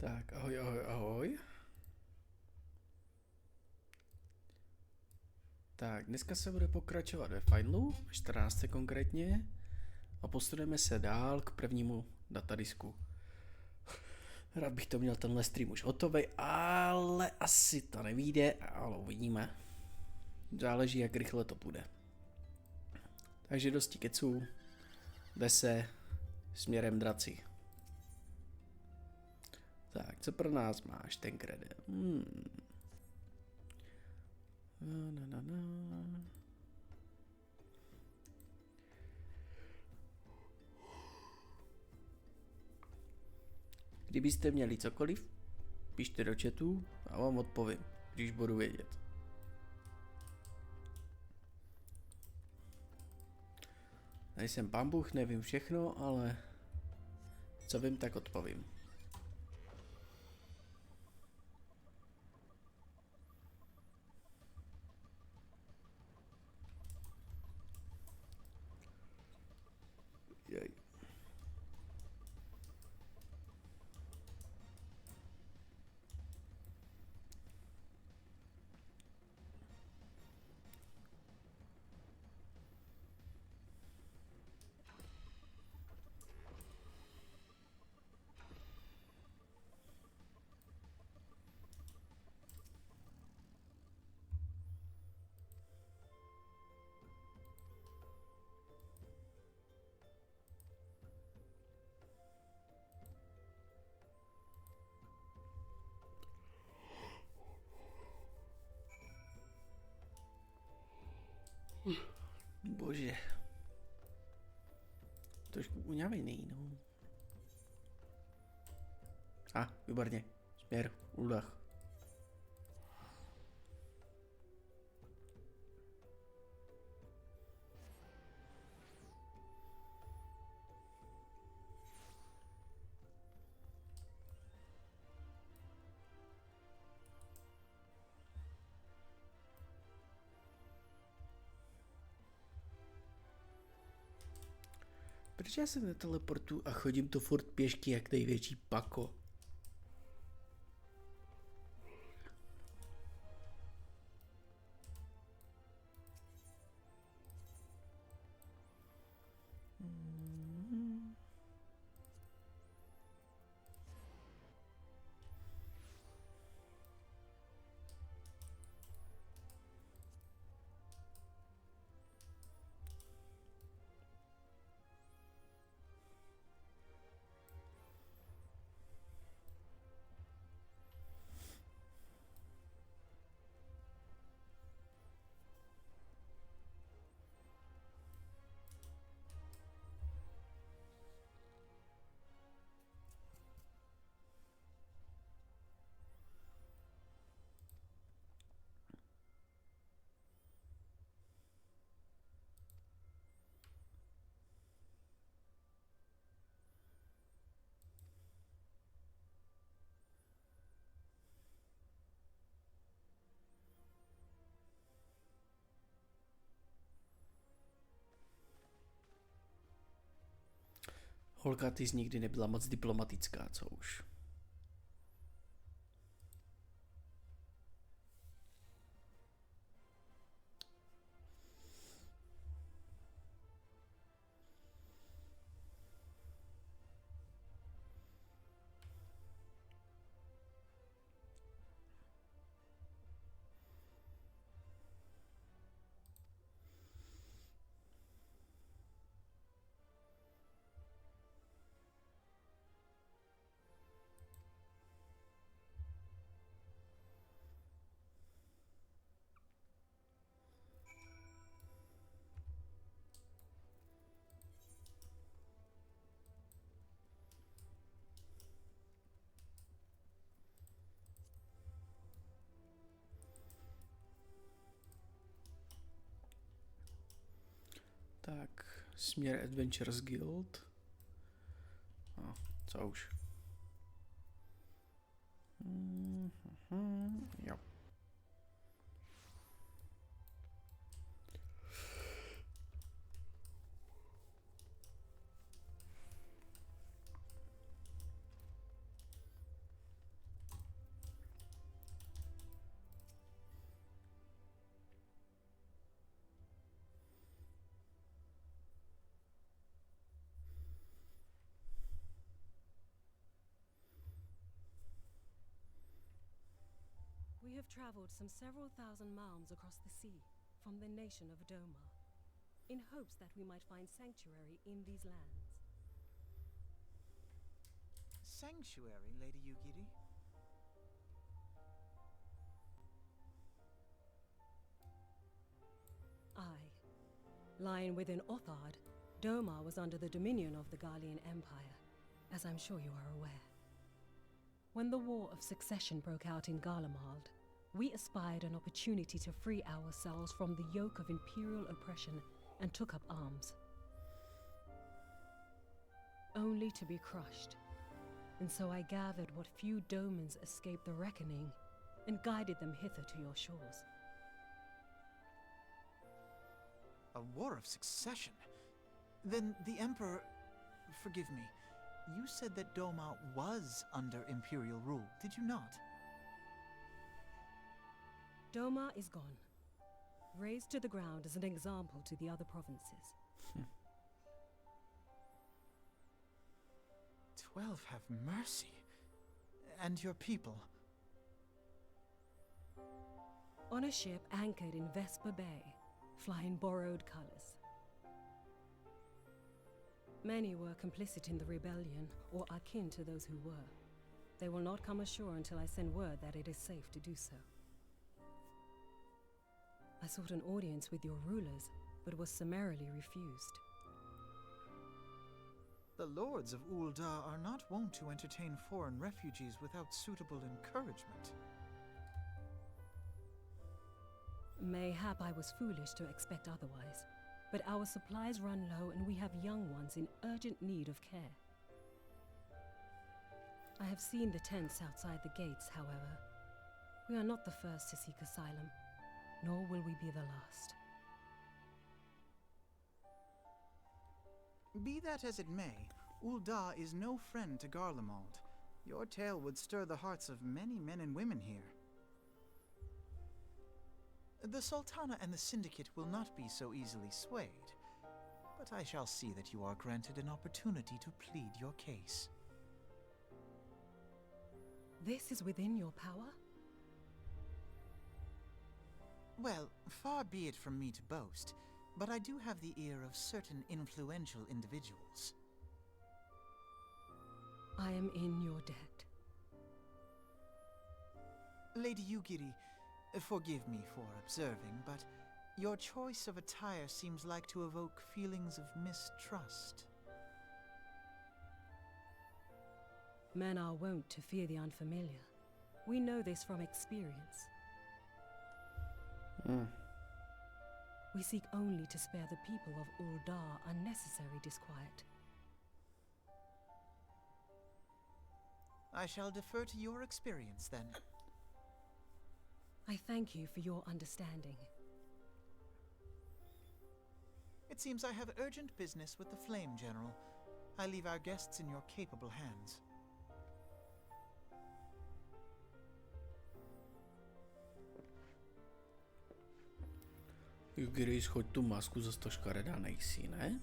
Tak, ahoj, ahoj, ahoj. Tak, dneska se bude pokračovat ve failu, 14 konkrétně, a posuneme se dál k prvnímu datadisku. Rád bych to měl tenhle stream už hotový, ale asi to nevyjde, ale uvidíme. Záleží, jak rychle to půjde. Takže dosti keců, jde se směrem draci. Tak, co pro nás máš ten kredit? Kdybyste měli cokoliv, pište do chatu a vám odpovím, když budu vědět. Nejsem pán Bůh, nevím všechno, ale co vím, tak odpovím. Jej. Bože. Trošku unavený, no. Výborně. Směr, údah. Proč já se neteleportu a chodím to furt pěšky jak největší pako? Holka, ty jsi nikdy nebyla moc diplomatická, co už? Tak, směr Adventures Guild. Co už? Jo. have traveled some several thousand miles across the sea from the nation of Doma, in hopes that we might find sanctuary in these lands. Sanctuary, Lady Yugiri? Aye. Lying within Othard, Doma was under the dominion of the Garlean Empire, as I'm sure you are aware. When the War of Succession broke out in Garlemald, we espied an opportunity to free ourselves from the yoke of imperial oppression and took up arms. Only to be crushed. And so I gathered what few Domans escaped the reckoning and guided them hither to your shores. A war of succession? Then the Emperor... Forgive me. You said that Doma was under Imperial rule, did you not? Doma is gone. Razed to the ground as an example to the other provinces. 12 have mercy. And your people? On a ship anchored in Vesper Bay, flying borrowed colors. Many were complicit in the rebellion, or akin to those who were. They will not come ashore until I send word that it is safe to do so. I sought an audience with your rulers, but was summarily refused. The lords of Ul'dah are not wont to entertain foreign refugees without suitable encouragement. Mayhap I was foolish to expect otherwise, but our supplies run low and we have young ones in urgent need of care. I have seen the tents outside the gates, however. We are not the first to seek asylum, nor will we be the last. Be that as it may, Ul'dah is no friend to Garlemald. Your tale would stir the hearts of many men and women here. The Sultana and the Syndicate will not be so easily swayed, but I shall see that you are granted an opportunity to plead your case. This is within your power? Well, far be it from me to boast, but I do have the ear of certain influential individuals. I am in your debt. Lady Yugiri, forgive me for observing, but your choice of attire seems like to evoke feelings of mistrust. Men are wont to fear the unfamiliar. We know this from experience. We seek only to spare the people of Ul'dah unnecessary disquiet. I shall defer to your experience, then. I thank you for your understanding. It seems I have urgent business with the Flame General. I leave our guests in your capable hands. Yugiri, schoď tu masku, zase to škaredá nejsi, ne?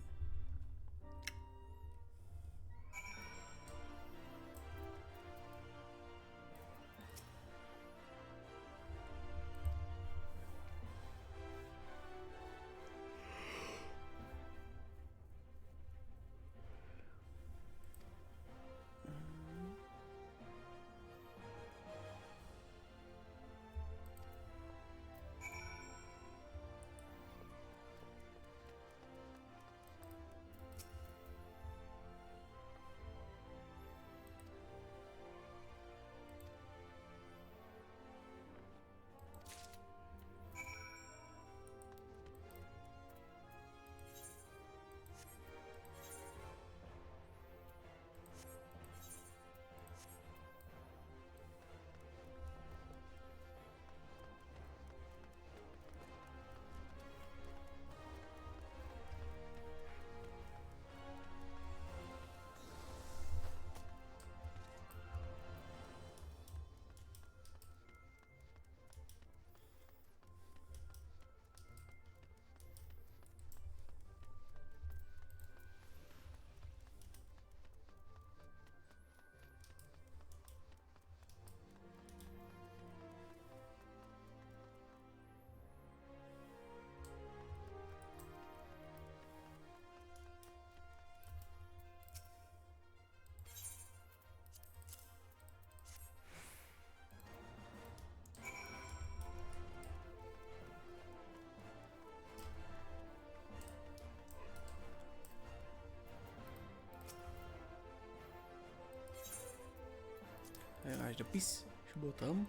Máš dopis? Už bylo tam?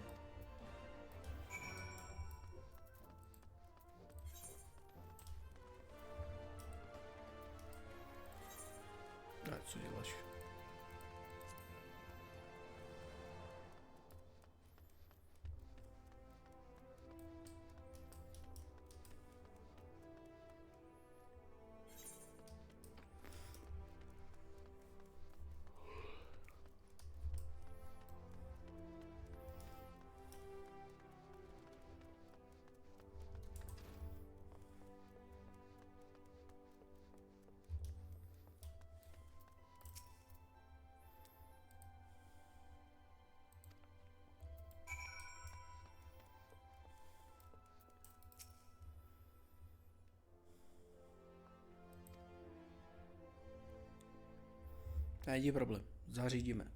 A co děláš? Není problém, zařídíme.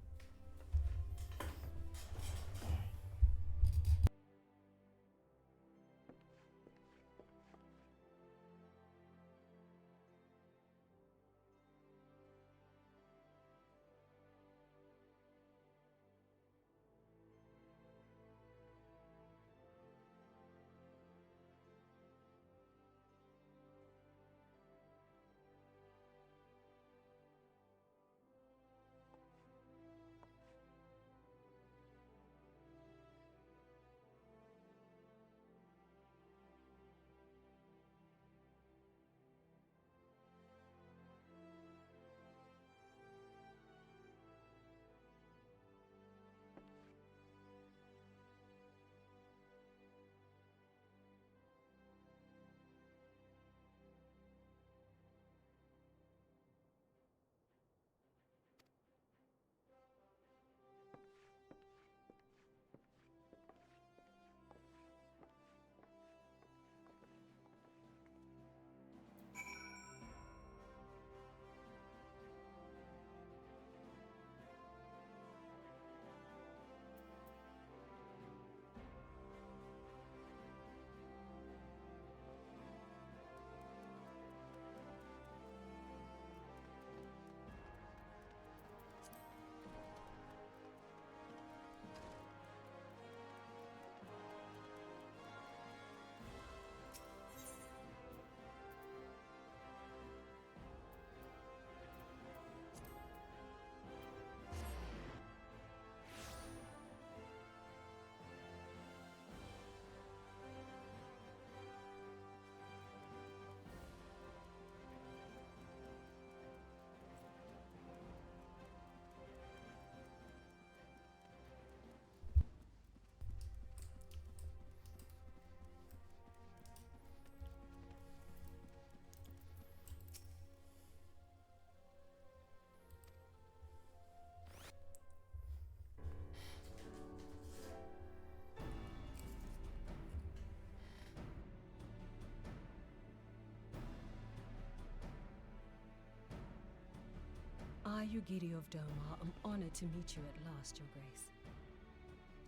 I, Yugiri of Doma, am honored to meet you at last, Your Grace.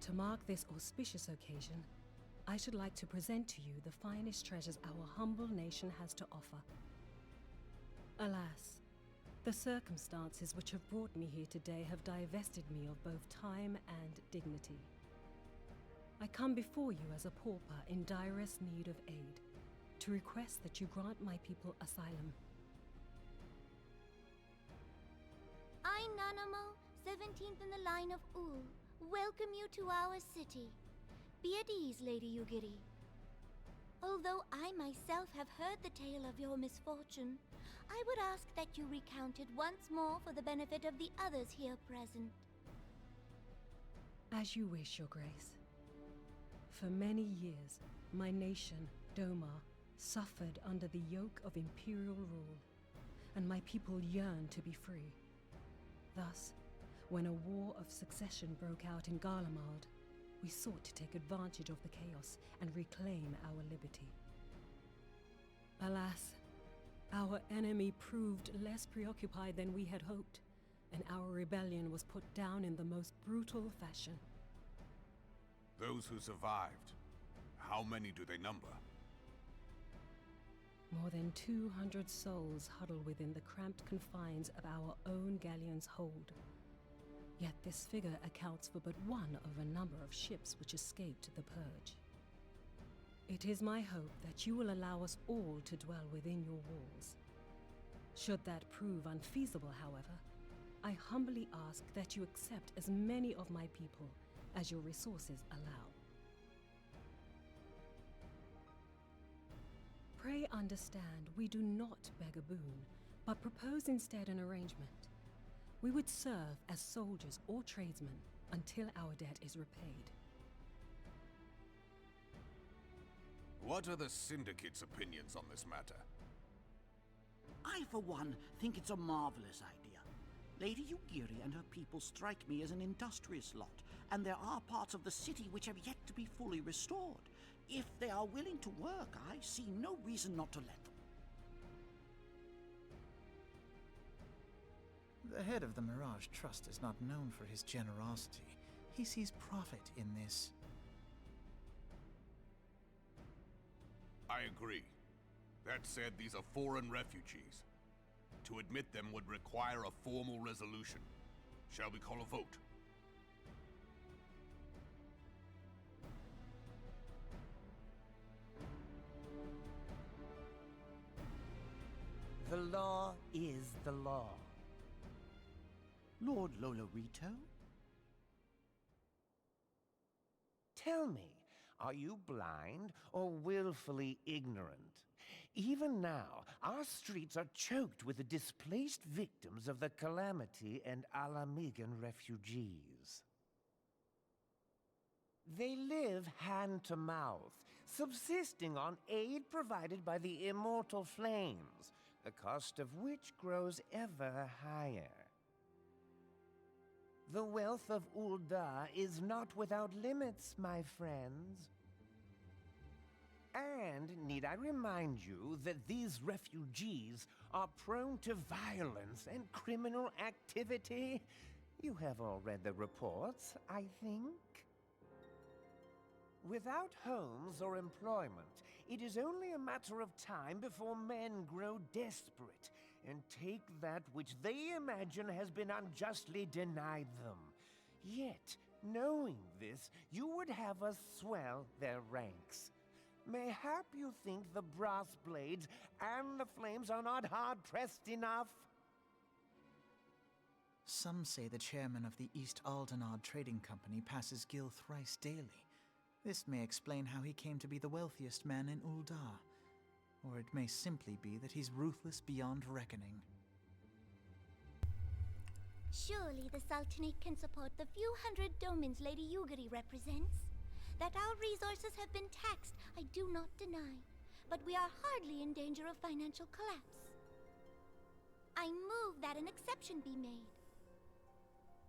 To mark this auspicious occasion, I should like to present to you the finest treasures our humble nation has to offer. Alas, the circumstances which have brought me here today have divested me of both time and dignity. I come before you as a pauper in direst need of aid, to request that you grant my people asylum. I, Nanamo, 17th in the line of Ul, welcome you to our city. Be at ease, Lady Yugiri. Although I myself have heard the tale of your misfortune, I would ask that you recount it once more for the benefit of the others here present. As you wish, Your Grace. For many years, my nation, Doma, suffered under the yoke of imperial rule, and my people yearned to be free. Thus, when a war of succession broke out in Garlemald, we sought to take advantage of the chaos and reclaim our liberty. Alas, our enemy proved less preoccupied than we had hoped, and our rebellion was put down in the most brutal fashion. Those who survived, how many do they number? More than 200 souls huddle within the cramped confines of our own galleon's hold. Yet this figure accounts for but one of a number of ships which escaped the purge. It is my hope that you will allow us all to dwell within your walls. Should that prove unfeasible, however, I humbly ask that you accept as many of my people as your resources allow. Pray understand, we do not beg a boon, but propose instead an arrangement. We would serve as soldiers or tradesmen until our debt is repaid. What are the Syndicate's opinions on this matter? I, for one, think it's a marvelous idea. Lady Yugiri and her people strike me as an industrious lot, and there are parts of the city which have yet to be fully restored. If they are willing to work, I see no reason not to let them. The head of the Mirage Trust is not known for his generosity. He sees profit in this. I agree. That said, these are foreign refugees. To admit them would require a formal resolution. Shall we call a vote? The law is the law. Lord Lolorito? Tell me, are you blind or willfully ignorant? Even now, our streets are choked with the displaced victims of the Calamity and Alamigan refugees. They live hand to mouth, subsisting on aid provided by the immortal flames, the cost of which grows ever higher. The wealth of Ul'dah is not without limits, my friends. And need I remind you that these refugees are prone to violence and criminal activity? You have all read the reports, I think. Without homes or employment, it is only a matter of time before men grow desperate and take that which they imagine has been unjustly denied them. Yet, knowing this, you would have us swell their ranks. Mayhap you think the brass blades and the flames are not hard-pressed enough? Some say the chairman of the East Aldenard Trading Company passes Gil thrice daily. This may explain how he came to be the wealthiest man in Ul'dah. Or it may simply be that he's ruthless beyond reckoning. Surely the Sultanate can support the few hundred domins Lady Yugiri represents. That our resources have been taxed, I do not deny. But we are hardly in danger of financial collapse. I move that an exception be made.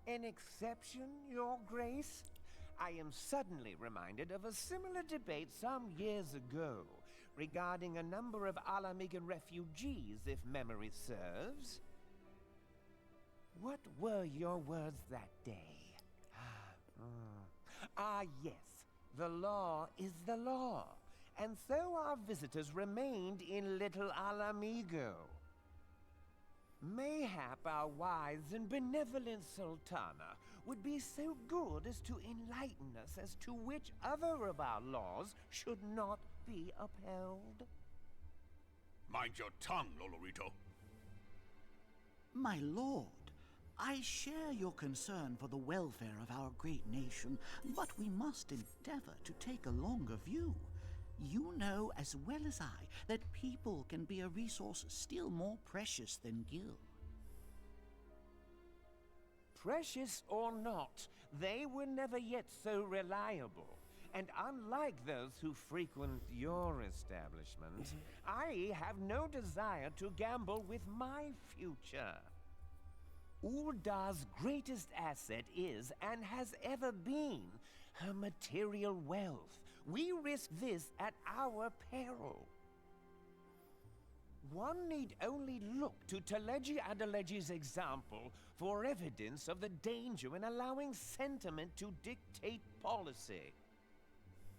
An exception, Your Grace? I am suddenly reminded of a similar debate some years ago regarding a number of Alamigan refugees, if memory serves. What were your words that day? Yes. The law is the law, and so our visitors remained in Little Alamigo. Mayhap our wise and benevolent Sultana would be so good as to enlighten us as to which other of our laws should not be upheld. Mind your tongue, Lolorito. My lord, I share your concern for the welfare of our great nation, but we must endeavor to take a longer view. You know as well as I that people can be a resource still more precious than Gil. Precious or not, they were never yet so reliable. And unlike those who frequent your establishment, I have no desire to gamble with my future. Ul'dah's greatest asset is, and has ever been, her material wealth. We risk this at our peril. One need only look to Teleji Adeleji's example for evidence of the danger in allowing sentiment to dictate policy.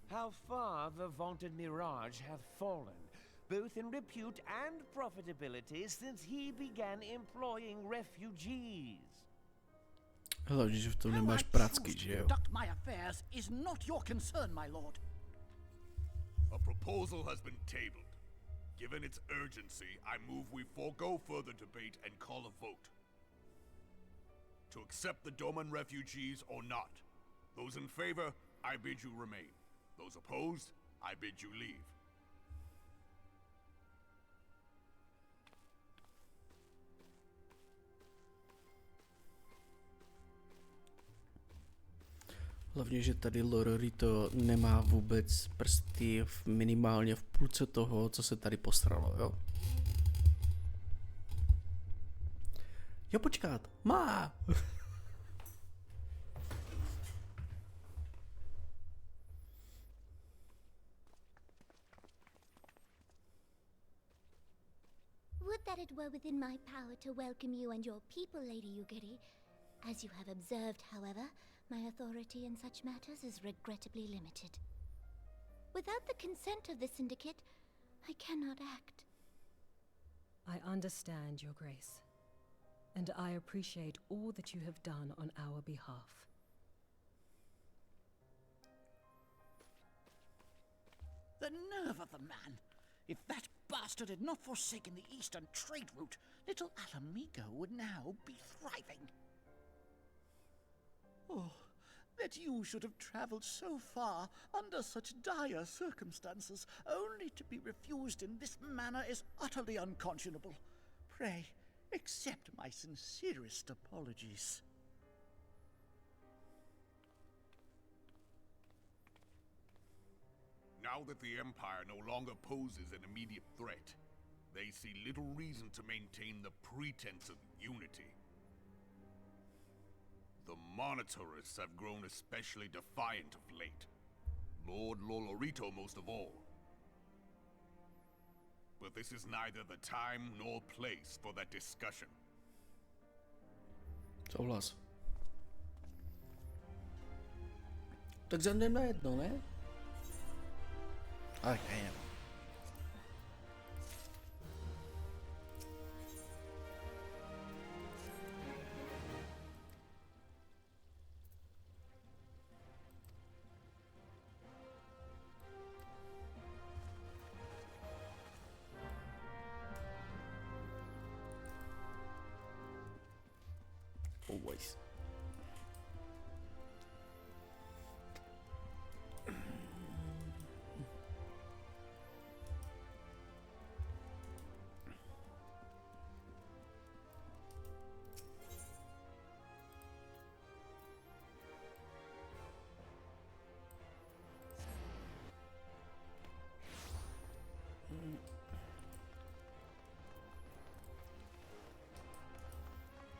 How far the vaunted Mirage hath fallen, both in repute and profitability, since he began employing refugees. Hele, že v tom How nemáš I pracky, choose to že jo? conduct my affairs is not your concern, my lord. A proposal has been tabled. Given its urgency, I move we forego further debate and call a vote. To accept the Doman refugees or not. Those in favor, I bid you remain. Those opposed, I bid you leave. Hlavně, že tady Lorory to nemá vůbec prsty minimálně v půlce toho, co se tady posralo, jo? Jo, počkat, má! Would that it were within my power to welcome you and your people, Lady Yugiri. As you have observed, however, my authority in such matters is regrettably limited. Without the consent of the Syndicate, I cannot act. I understand, Your Grace, and I appreciate all that you have done on our behalf. The nerve of the man! If that bastard had not forsaken the eastern trade route, little Alamigo would now be thriving. Oh, that you should have traveled so far under such dire circumstances, only to be refused in this manner is utterly unconscionable. Pray, accept my sincerest apologies. Now that the Empire no longer poses an immediate threat, they see little reason to maintain the pretense of unity. The Monitorists have grown especially defiant of late. Lord Lolorito most of all. But this is neither the time nor place for that discussion. Souhlas. Tak jdem na jedno, ne? Ach, ne. Always.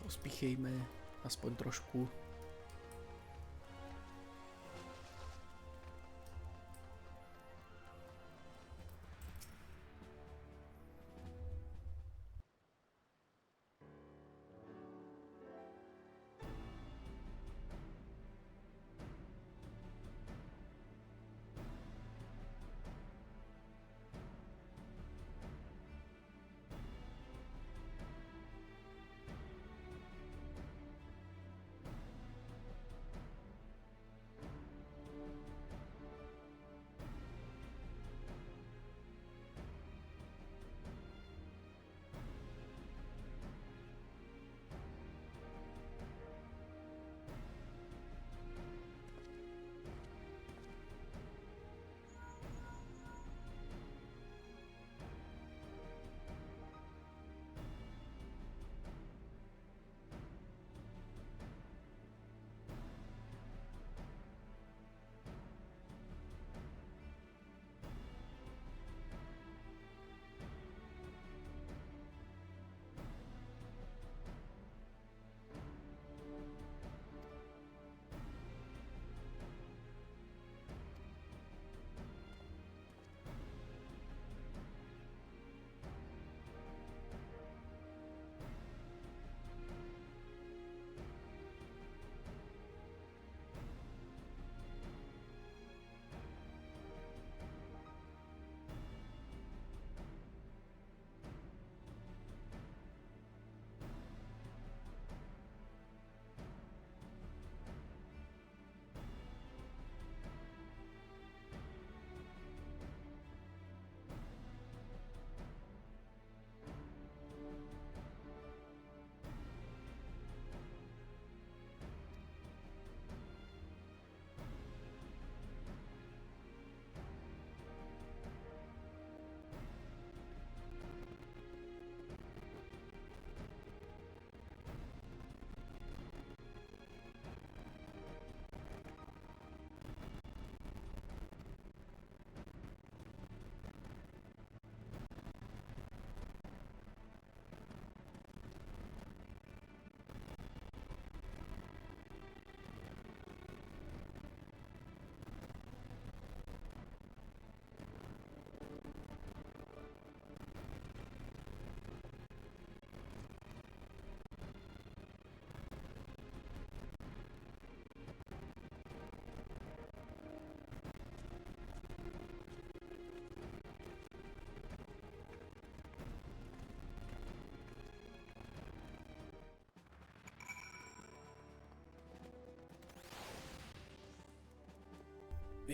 Pospíchejme aspoň trošku.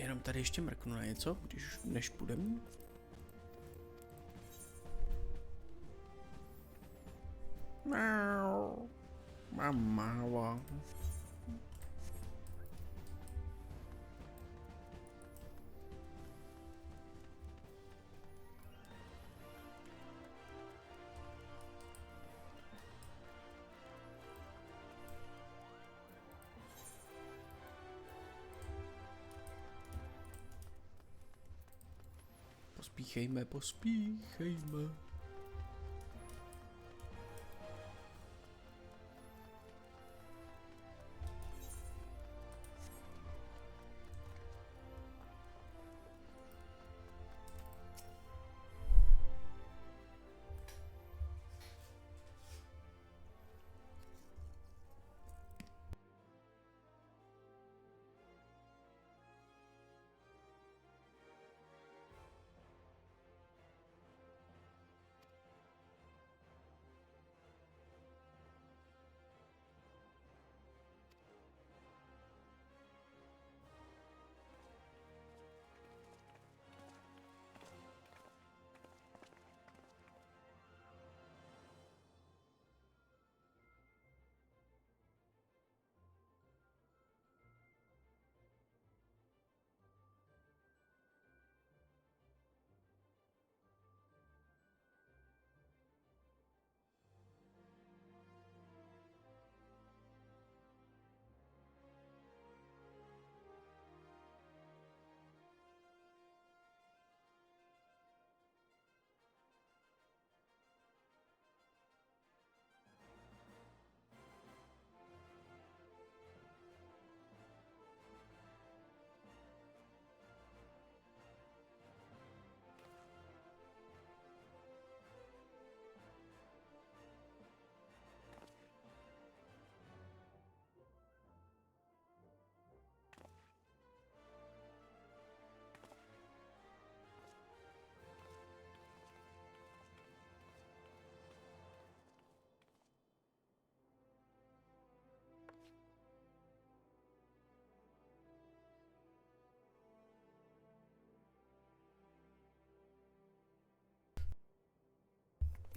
jenom tady ještě mrknu na něco, když než půjdem. Mám málo. Pospíchejme, pospíchejme.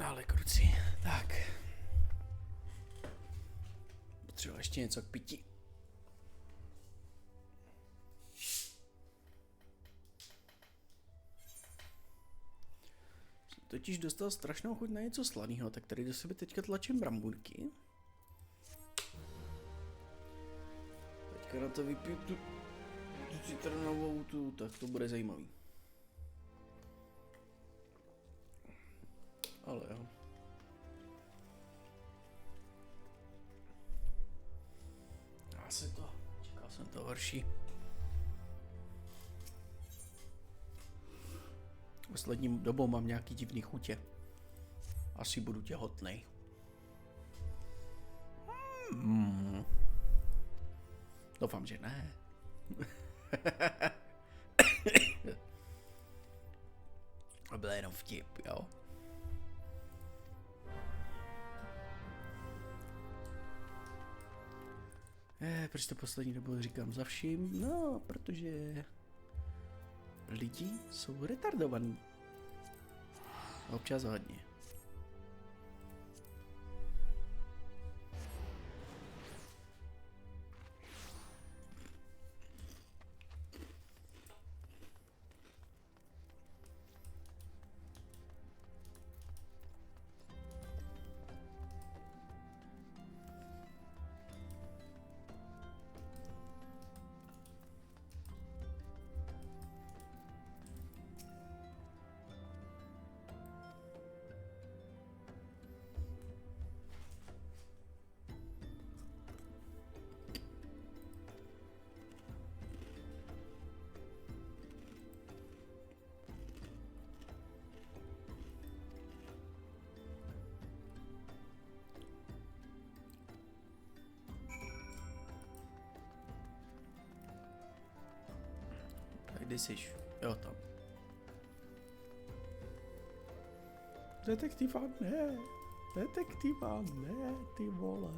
Ale kruci, tak. Potřeba ještě něco k pití. Jsem totiž dostal strašnou chuť na něco slaného, tak tady do sebe teďka tlačím bramburky. Teďka na to vypiju tu citronovou tak to bude zajímavý. Ale jo. Asi to. Čekal jsem to horší. Posledním dobou mám nějaký divný chutě. Asi budu těhotnej. Doufám, že ne. To byl jenom vtip, jo. Proč to poslední dobu říkám za vším? No, protože lidi jsou retardovaní. Občas hodně. Kde jsi? Jo, tam. Detektiva ne. Detektiva ne, ty vole.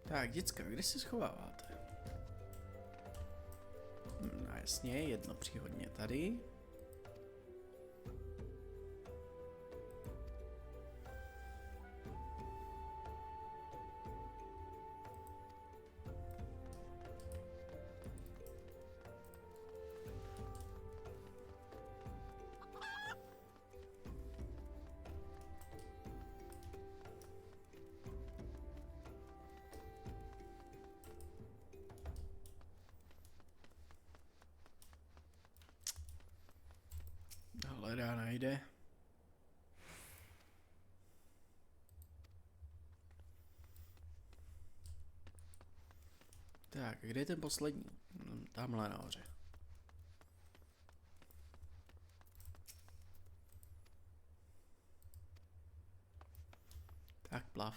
Tak, děcka, kde se schováváte? No jasně, jedno příhodně tady. Hledá, najde. Tak, kde je ten poslední? Tamhle nahoře. Tak, plav.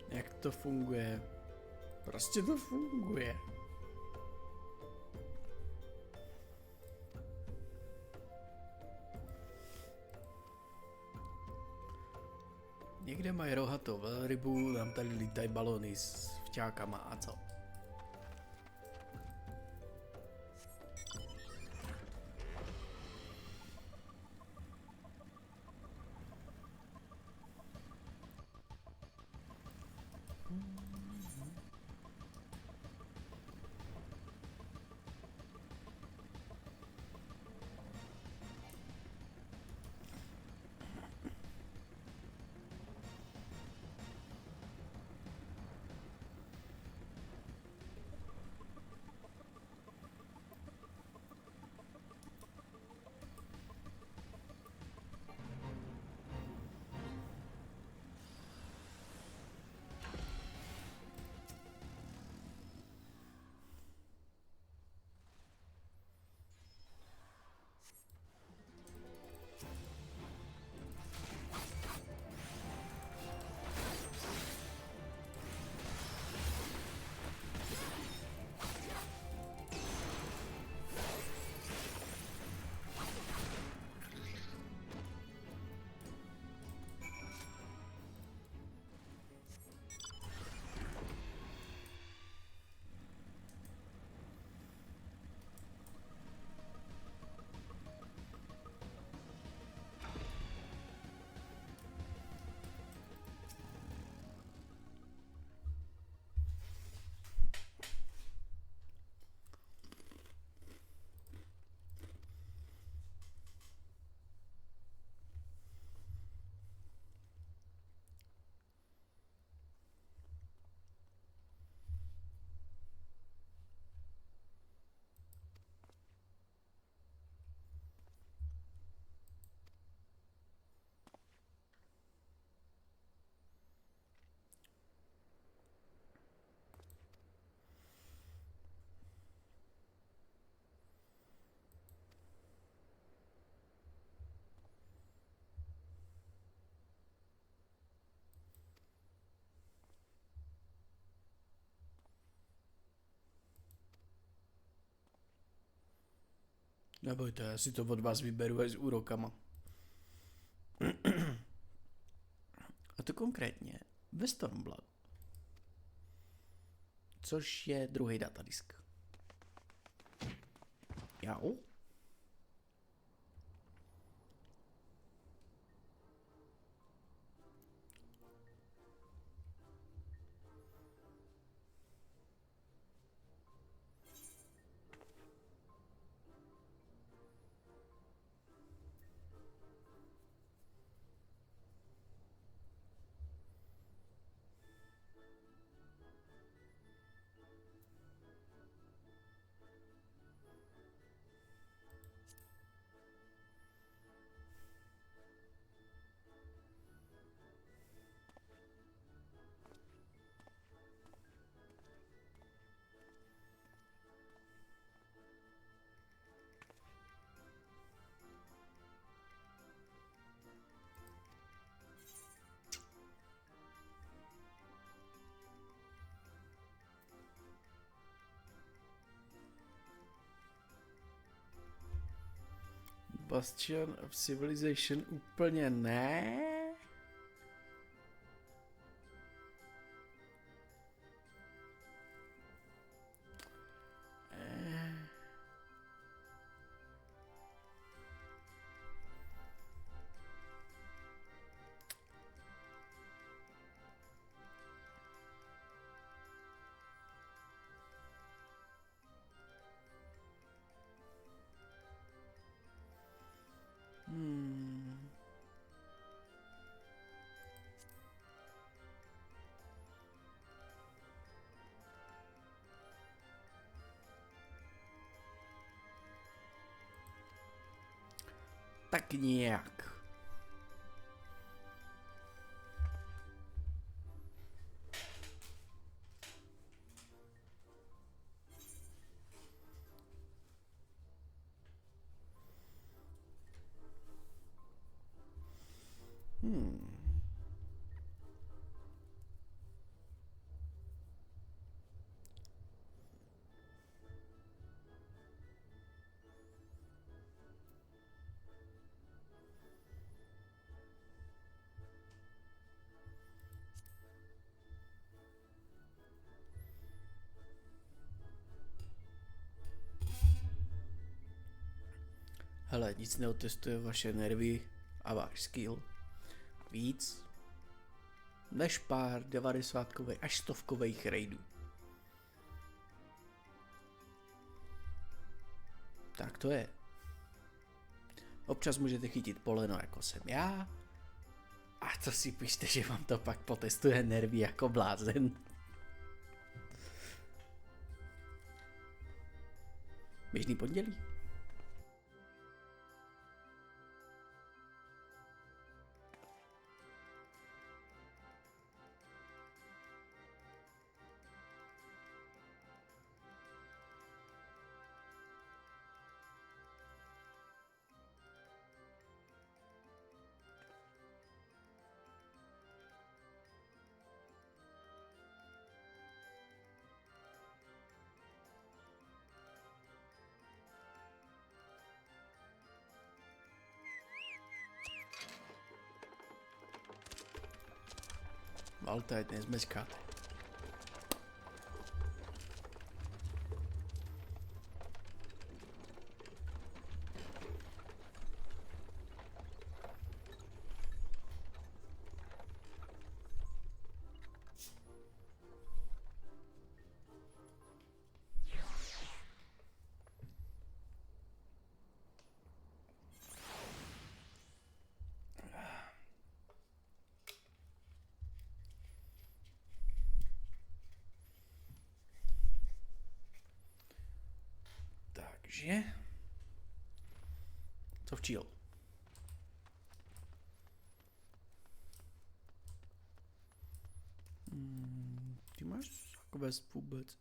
Jak to funguje? Prostě to funguje. Někde mají rohatou velrybu, tam tady lítají balony s vťákama a co? Nebojte, já si to od vás vyberu až s úrokama. A to konkrétně ve Stormblood. Což je druhý datadisk. Jo? Bastion of Civilization úplně ne. Tak nějak. Hele, nic neotestuje vaše nervy a váš skill víc než pár 90kových až 100kových raidů. Tak to je. Občas můžete chytit poleno, jako jsem já, a to si pište, že vám to pak potestuje nervy jako blázen. Běžný pondělí. Ale teď nezmečkáte. Takže co včil? Ty máš quest vůbec?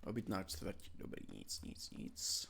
Obytná čtvrť, dobrý, nic.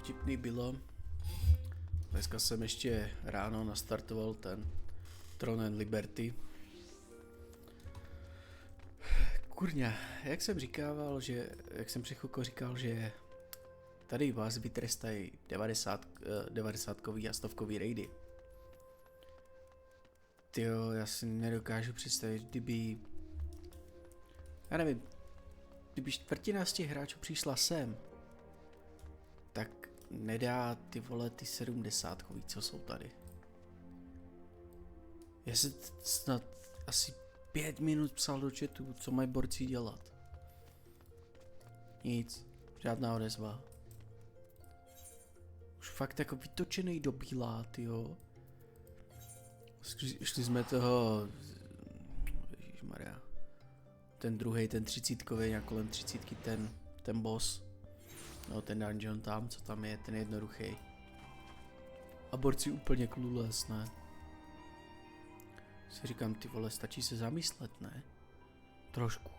Vtipný bylo, dneska jsem ještě ráno nastartoval ten Tron and Liberty. Kurňa, jak jsem před chvilkou říkal, že tady vás vytrestají 90kový a 100kový raidy. Tyjo, já si nedokážu představit, kdyby... Já nevím, kdyby čtvrtina z těch hráčů přišla sem, tak nedá ty vole ty 70kový, co jsou tady. Já jsem snad asi 5 minut psal do chatu, co mají borci dělat. Nic, žádná odezva. Už fakt jako vytočený do bílá, tyjo. Šli jsme toho... Ježišmarja. Ten druhej, ten 30kový, nějak kolem 30ky, ten boss. No ten dungeon tam, co tam je, ten jednoduchý. A borci úplně clueless, ne? Si říkám, ty vole, stačí se zamyslet, ne? Trošku.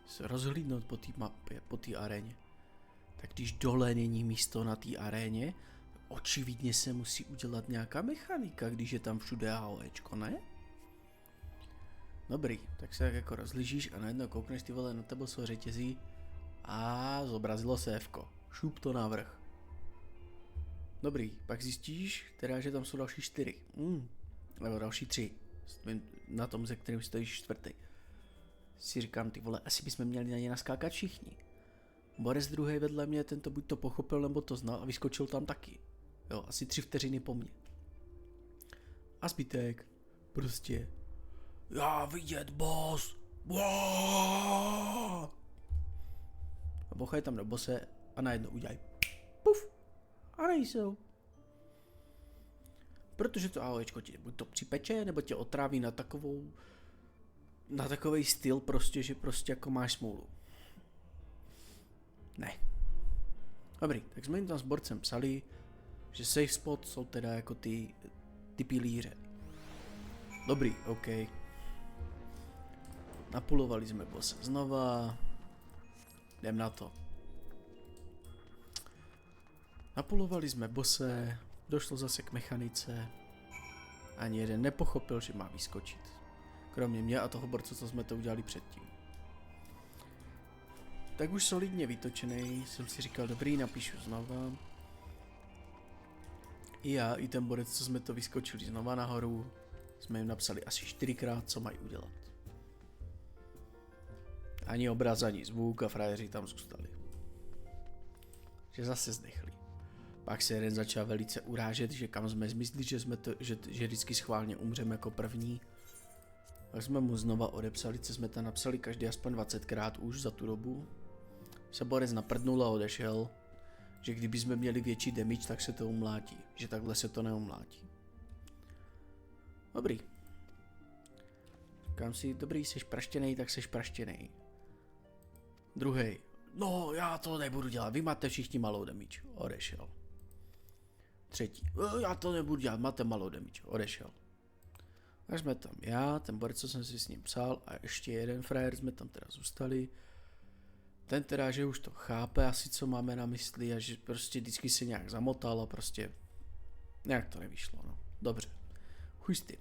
Se rozhlídnout po té mapě, po té aréně. Tak když dole není místo na té aréně, očividně se musí udělat nějaká mechanika, když je tam všude AOEčko, ne? Dobrý, tak se tak jako rozlížíš a najednou koukneš, ty vole, na tebe jsou řetězí a zobrazilo se Fko. Šup to navrch. Dobrý, pak zjistíš, teda, že tam jsou další 4. Nebo další 3. Na tom, ze kterým stojíš 4. Si říkám, ty vole, asi bychom měli na ně naskákat všichni. Boris druhý vedle mě, ten to buď to pochopil, nebo to znal a vyskočil tam taky. Jo, asi 3 vteřiny po mně. A zbytek, prostě. Já vidět, boss! A bochají tam do bose a najednou udělají puf! A nejsou. Protože to AOEčko ti buď to připeče, nebo tě otráví na takovej styl prostě, že prostě jako máš smůlu. Ne. Dobrý, tak jsme jim tam s borcem psali, že safe spot jsou teda jako ty pilíře. Dobrý, OK. Napulovali jsme bosse znova. Jdem na to. Napulovali jsme bosse, došlo zase k mechanice. Ani jeden nepochopil, že má vyskočit. Kromě mě a toho borce, co jsme to udělali předtím. Tak už solidně vytočený, jsem si říkal, dobrý, napíšu znova. I já, i ten borec, co jsme to vyskočili znova nahoru, jsme jim napsali asi 4krát, co mají udělat. Ani obraz, ani zvuk a frajeři tam zůstali. Že zase zdechli. Pak se jeden začal velice urážet, že kam jsme zmizli, že vždycky schválně umřeme jako první. Tak jsme mu znova odepsali, co jsme tam napsali každý aspoň 20krát už za tu dobu. Se borec naprdnul a odešel, že kdyby jsme měli větší damage, tak se to umlátí. Že takhle se to neumlátí. Dobrý. Říkám si, dobrý, seš praštěnej, tak seš praštěnej. Druhej. No, já to nebudu dělat, vy máte všichni malou damage. Odešel. Třetí. Já to nebudu dělat, máte malou damage. Odešel. A jsme tam já, ten borec, co jsem si s ním psal, a ještě jeden frajer, jsme tam teda zůstali. Ten teda, že už to chápe asi, co máme na mysli a že prostě vždycky se nějak zamotal a prostě nějak to nevyšlo, no. Dobře. Chuj s tím.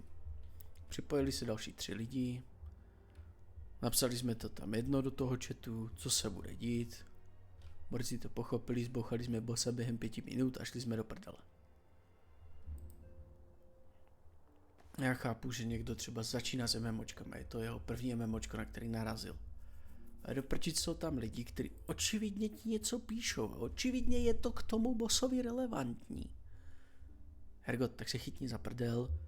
Připojili se další 3 lidi. Napsali jsme to tam jedno do toho chatu, co se bude dít. Borci to pochopili, zbouchali jsme bossa během 5 minut a šli jsme do prdele. Já chápu, že někdo třeba začíná s MMOčkama, je to jeho první MMOčko, na který narazil. A do prčic jsou tam lidi, kteří očividně ti něco píšou a očividně je to k tomu bossovi relevantní. Hergot, tak se chytni za prdel,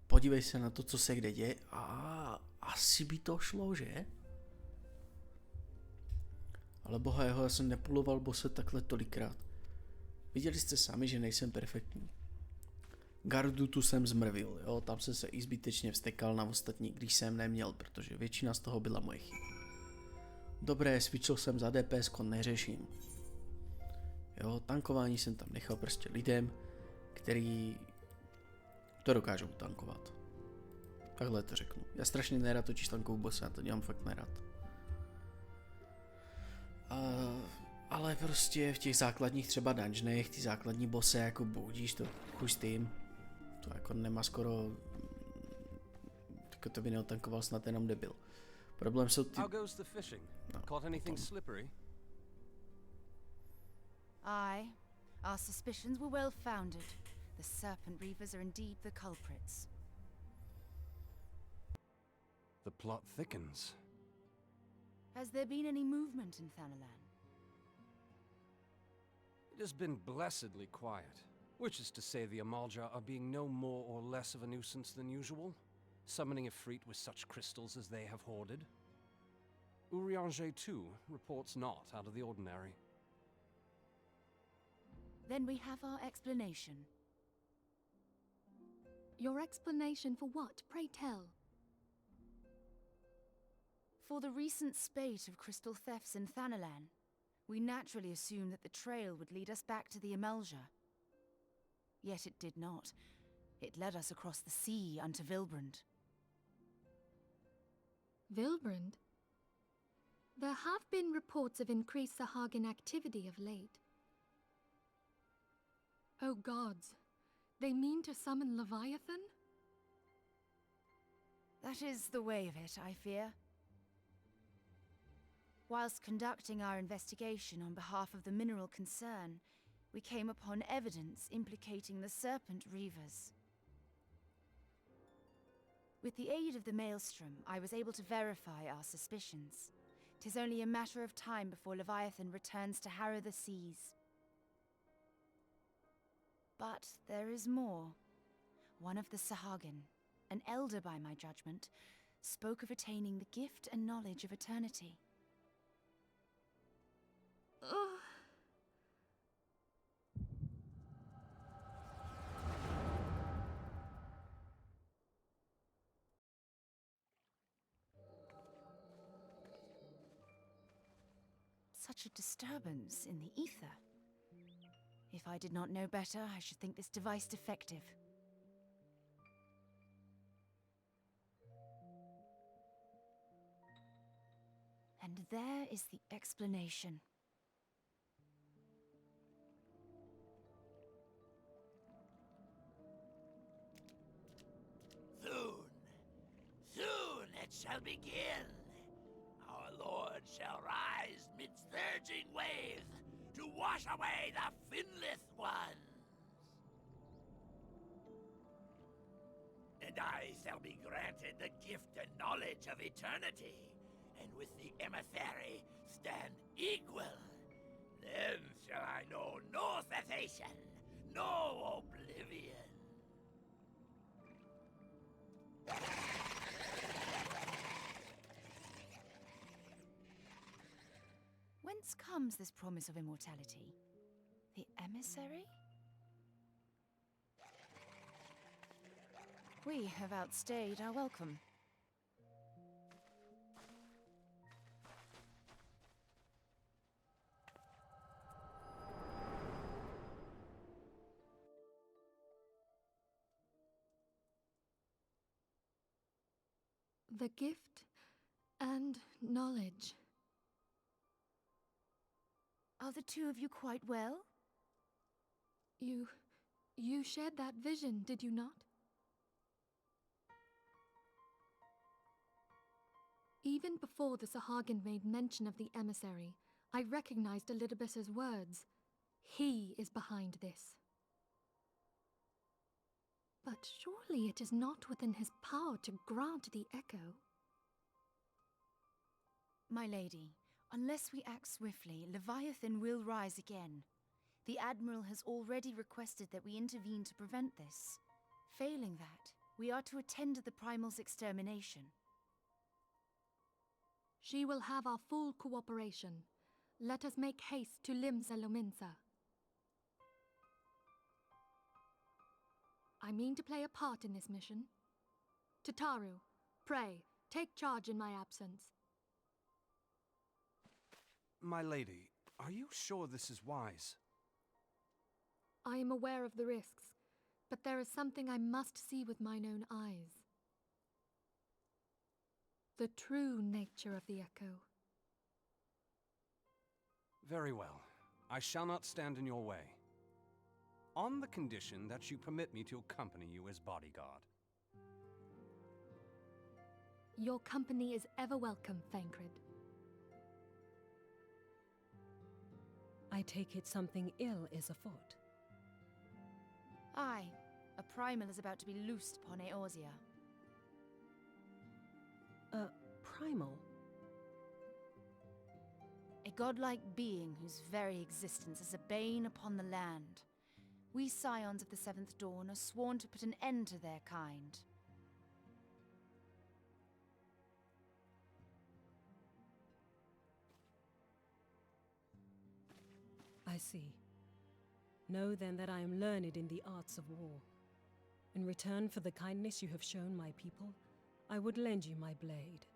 podívej se na to, co se kde děje a asi by to šlo, že? Ale boha jeho, já jsem nepuloval bosse takhle tolikrát. Viděli jste sami, že nejsem perfektní. Gardu tu jsem zmrvil, jo, tam jsem se i zbytečně vztekal na ostatní, když jsem neměl, protože většina z toho byla moje chyba. Dobré, switchil jsem za DPS, neřeším. Jo, tankování jsem tam nechal prostě lidem, který to dokážou tankovat. Takhle to řeknu. Já strašně nerad točíš tankovou bosse, já to dělám fakt nerad. Ale prostě v těch základních třeba dungeonech, ty základní bosse jako budíš, to chuj s tím. To jako nemá skoro... To by neotankoval snad jenom debil. Problém jsou ty... How goes the fishing? Caught anything slippery? Aye. Our suspicions were well founded. The serpent reavers are indeed the culprits. The plot thickens. Has there been any movement in Thanalan? It has been blessedly quiet, which is to say the Amalja are being no more or less of a nuisance than usual, summoning Ifrit with such crystals as they have hoarded. Urianger, too, reports not out of the ordinary. Then we have our explanation. Your explanation for what, pray tell? For the recent spate of crystal thefts in Thanalan, we naturally assumed that the trail would lead us back to the Amalja. Yet it did not. It led us across the sea unto Vilbrand. Vilbrand? There have been reports of increased Sahagin activity of late. Oh gods, they mean to summon Leviathan? That is the way of it, I fear. Whilst conducting our investigation on behalf of the mineral concern, we came upon evidence implicating the Serpent Reavers. With the aid of the Maelstrom, I was able to verify our suspicions. 'Tis only a matter of time before Leviathan returns to harrow the seas. But there is more. One of the Sahagin, an elder by my judgment, spoke of attaining the gift and knowledge of eternity. Ugh. Such a disturbance in the ether. If I did not know better, I should think this device defective. And there is the explanation. Soon it shall begin. Our Lord shall rise midst surging waves to wash away the finless ones. And I shall be granted the gift and knowledge of eternity, and with the emissary stand equal. Then shall I know no cessation, no oblivion. Whence comes this promise of immortality? The emissary? We have outstayed our welcome. The gift and knowledge. Are the two of you quite well? You shared that vision, did you not? Even before the Sahagin made mention of the emissary, I recognized Elidibus's words. He is behind this. But surely it is not within his power to grant the echo. My lady, unless we act swiftly, Leviathan will rise again. The Admiral has already requested that we intervene to prevent this. Failing that, we are to attend to the Primal's extermination. She will have our full cooperation. Let us make haste to Limsa Lominsa. I mean to play a part in this mission. Tataru, pray, take charge in my absence. My lady, are you sure this is wise? I am aware of the risks, but there is something I must see with mine own eyes. The true nature of the echo. Very well. I shall not stand in your way. On the condition that you permit me to accompany you as bodyguard. Your company is ever welcome, Thancred. I take it something ill is afoot. Aye, a Primal is about to be loosed upon Eorzea. Primal? A godlike being whose very existence is a bane upon the land. We scions of the Seventh Dawn are sworn to put an end to their kind. I see. Know then that I am learned in the arts of war. In return for the kindness you have shown my people, I would lend you my blade.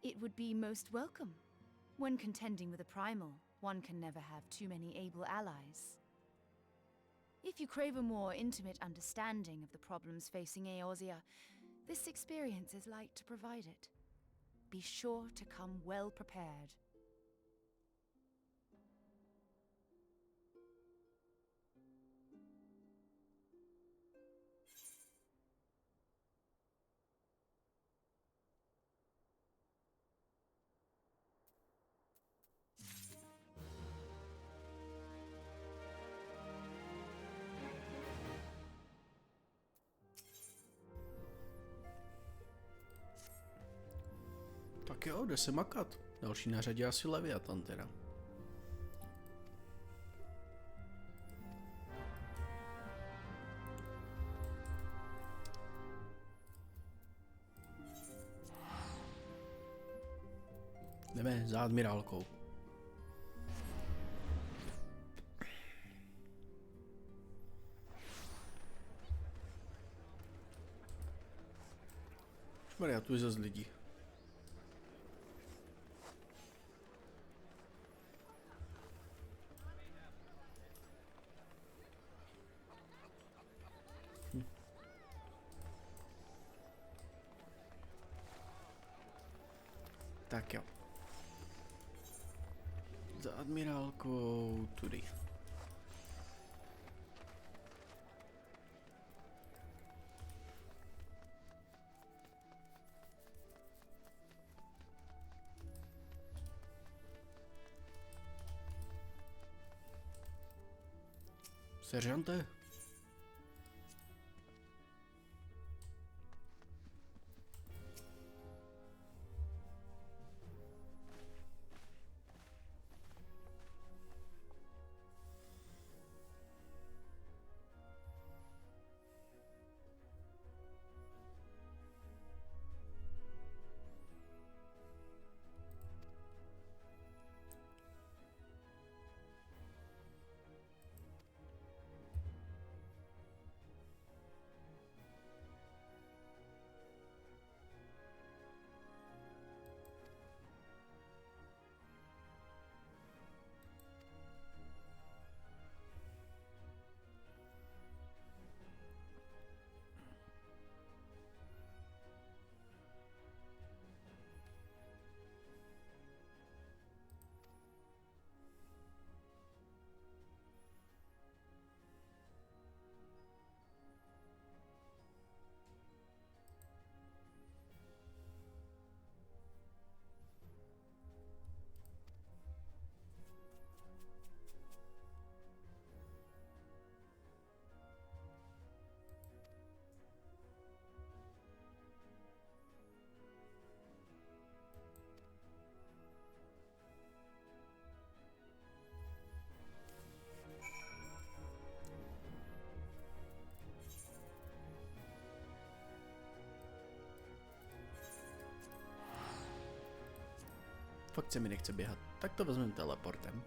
It would be most welcome. When contending with a primal, one can never have too many able allies. If you crave a more intimate understanding of the problems facing Eorzea, this experience is like to provide it. Be sure to come well prepared. Tak jo, jde se makat. Další na řadě asi Leviatan teda. Jdeme za admirálkou. Maria, tu je zase lidi. Tak jo. Za admirálkou tudy. Seržante? Fakt se mi nechce běhat. Tak to vezmeme teleportem.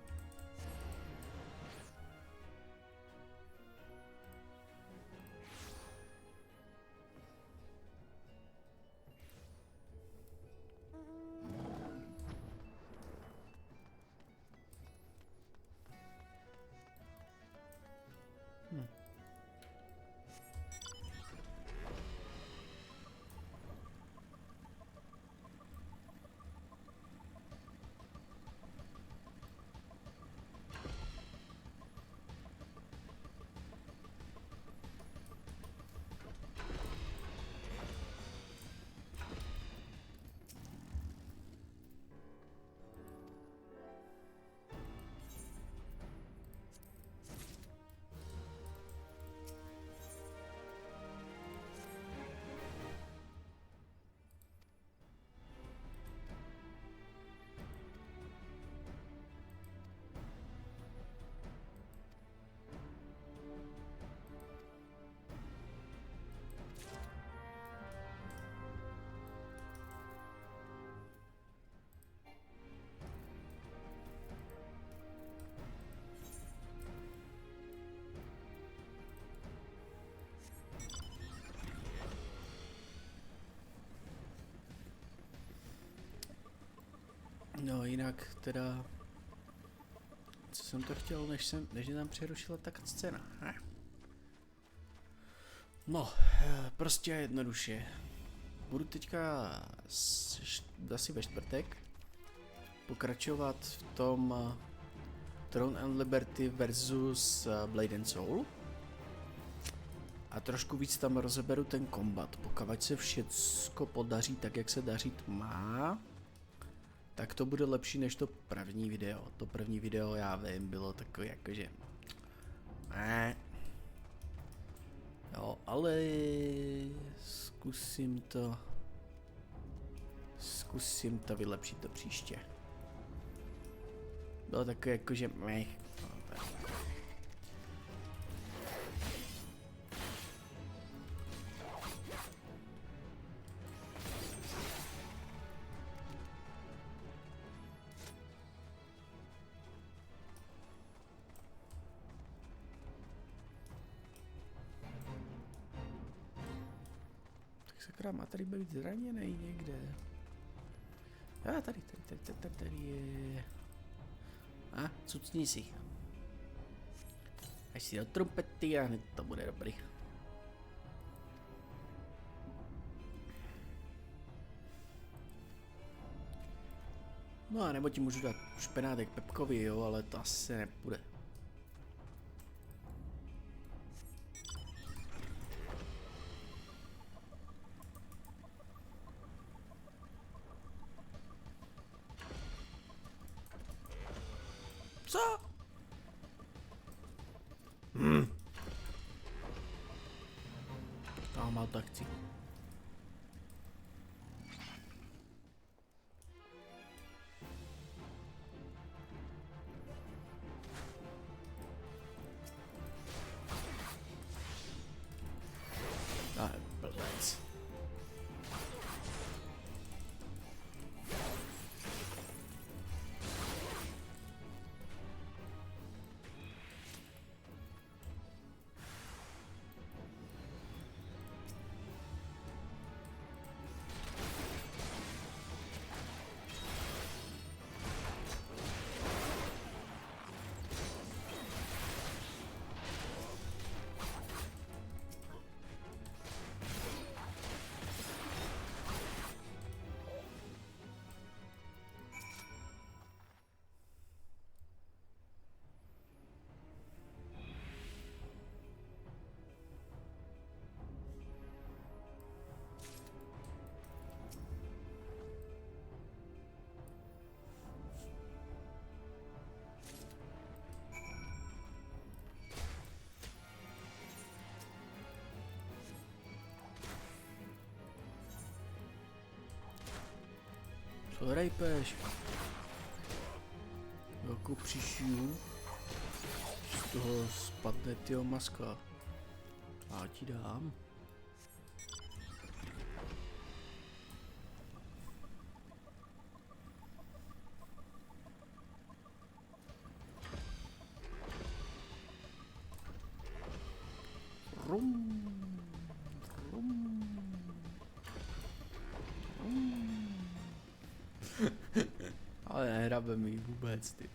jinak teda... Co jsem to chtěl, než mě tam přerušila ta scéna. No, prostě jednoduše. Budu teďka asi ve čtvrtek pokračovat v tom Throne and Liberty versus Blade and Soul. A trošku víc tam rozeberu ten kombat. Pokud se všecko podaří tak, jak se dařit má, tak to bude lepší než to první video. To první video, já vím, bylo takový jakože... Jo, ale zkusím to vylepšit to příště. Bylo takové jakože... Sakra, má tady být zraněný někde. Tady je... cucni si. Až si do trumpety a hned to bude dobrý. No a nebo ti můžu dát špenátek Pepkovi, jo, ale to asi nepůjde. Co? Tam mal to chci. Blbec. Co rejpeš? Jako přišiju, z toho spadne tyho maska. A ti dám. Ale nehrabe mi vůbec, ty.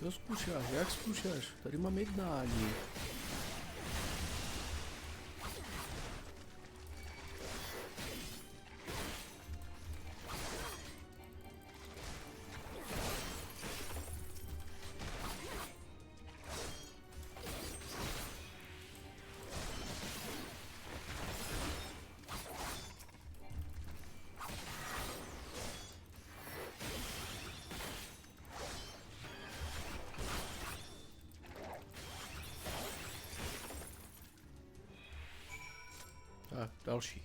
Co zkoušáš? Jak zkoušáš? Tady mám jednání. Tak, další.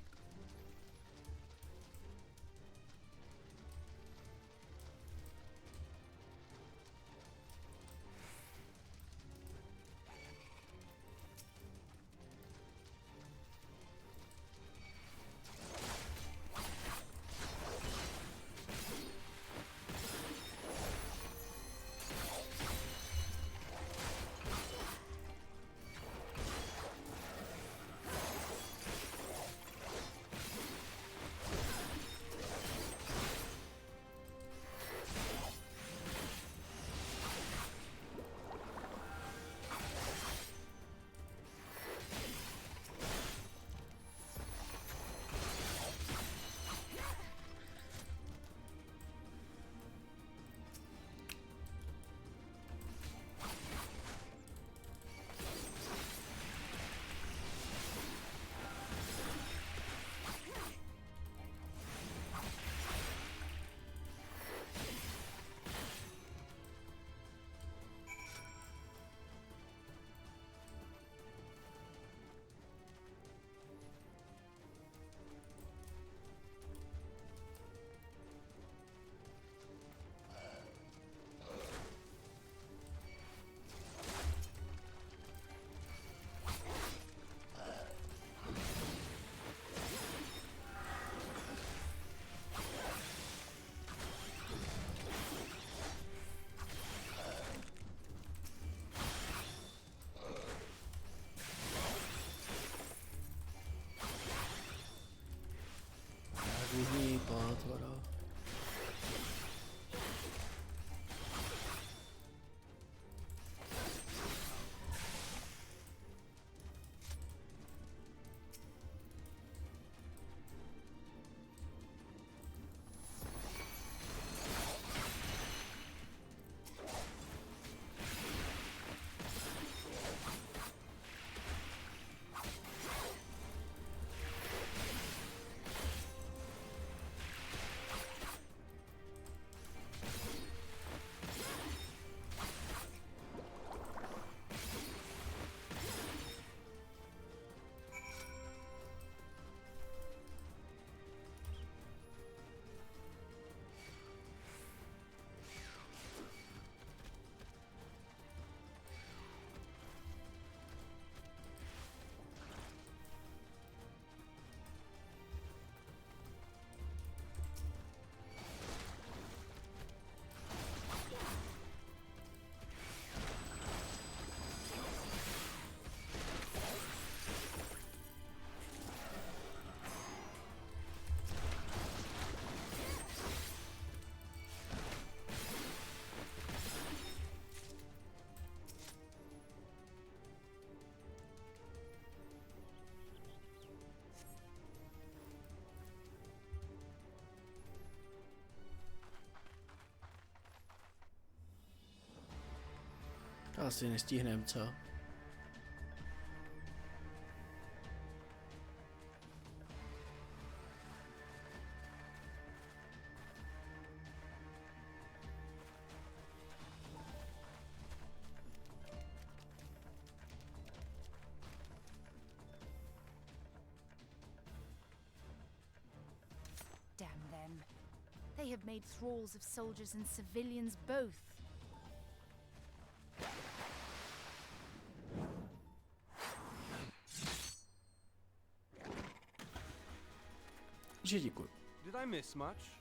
Různý pátvara. To asi nestihnem, co? Damn them. They have made thralls of soldiers and civilians both. Že děkuji. Did I miss much?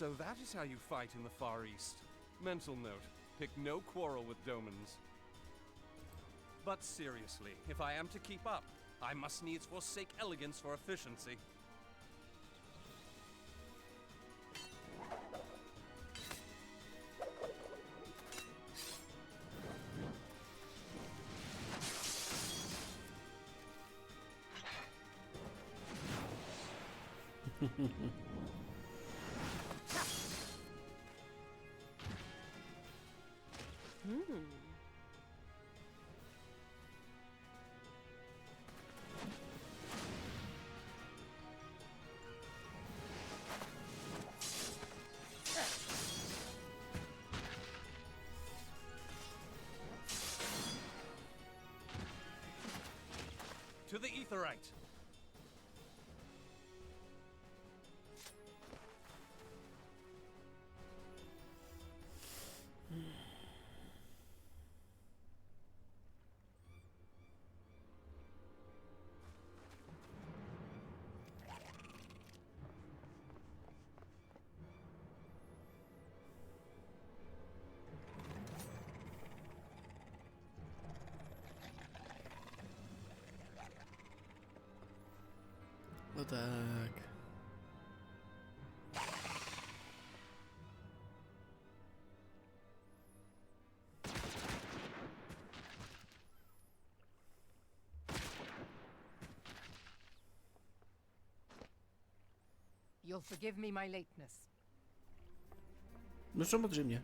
So that is how you fight in the Far East. Mental note, pick no quarrel with Domans. But seriously, if I am to keep up, I must needs forsake elegance for efficiency. To the Aetheryte! No tak. You'll forgive me my lateness. No samozřejmě.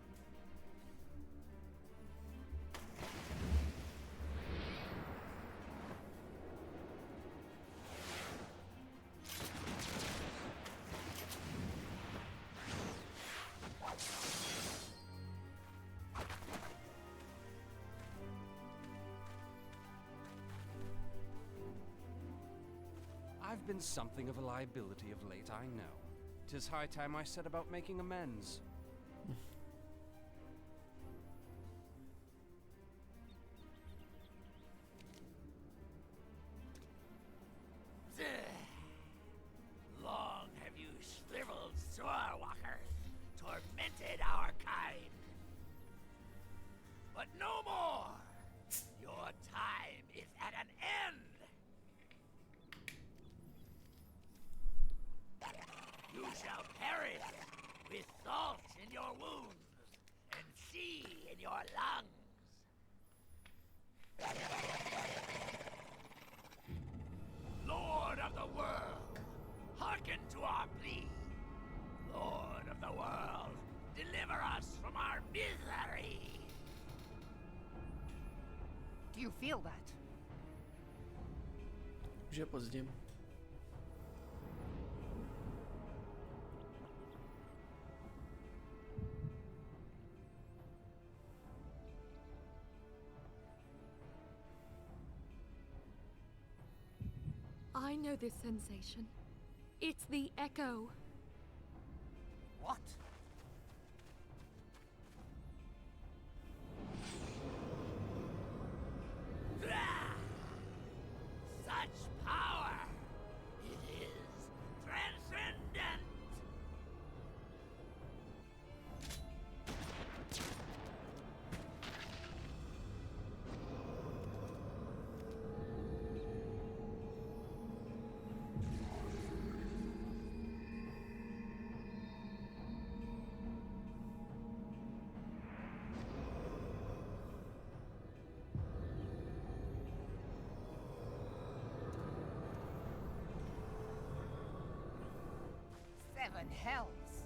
I've been something of a liability of late, I know. 'Tis high time I set about making amends. Long have you shriveled Sorewalkers, tormented our kind. But no more! Your time is at an end! You shall perish with salt in your wounds and sea in your lungs. Lord of the world, hearken to our plea. Lord of the world, deliver us from our misery. Do you feel that? Už je pozdě. I know this sensation. It's the echo. What? Such power! It is transcendent! Seven hells.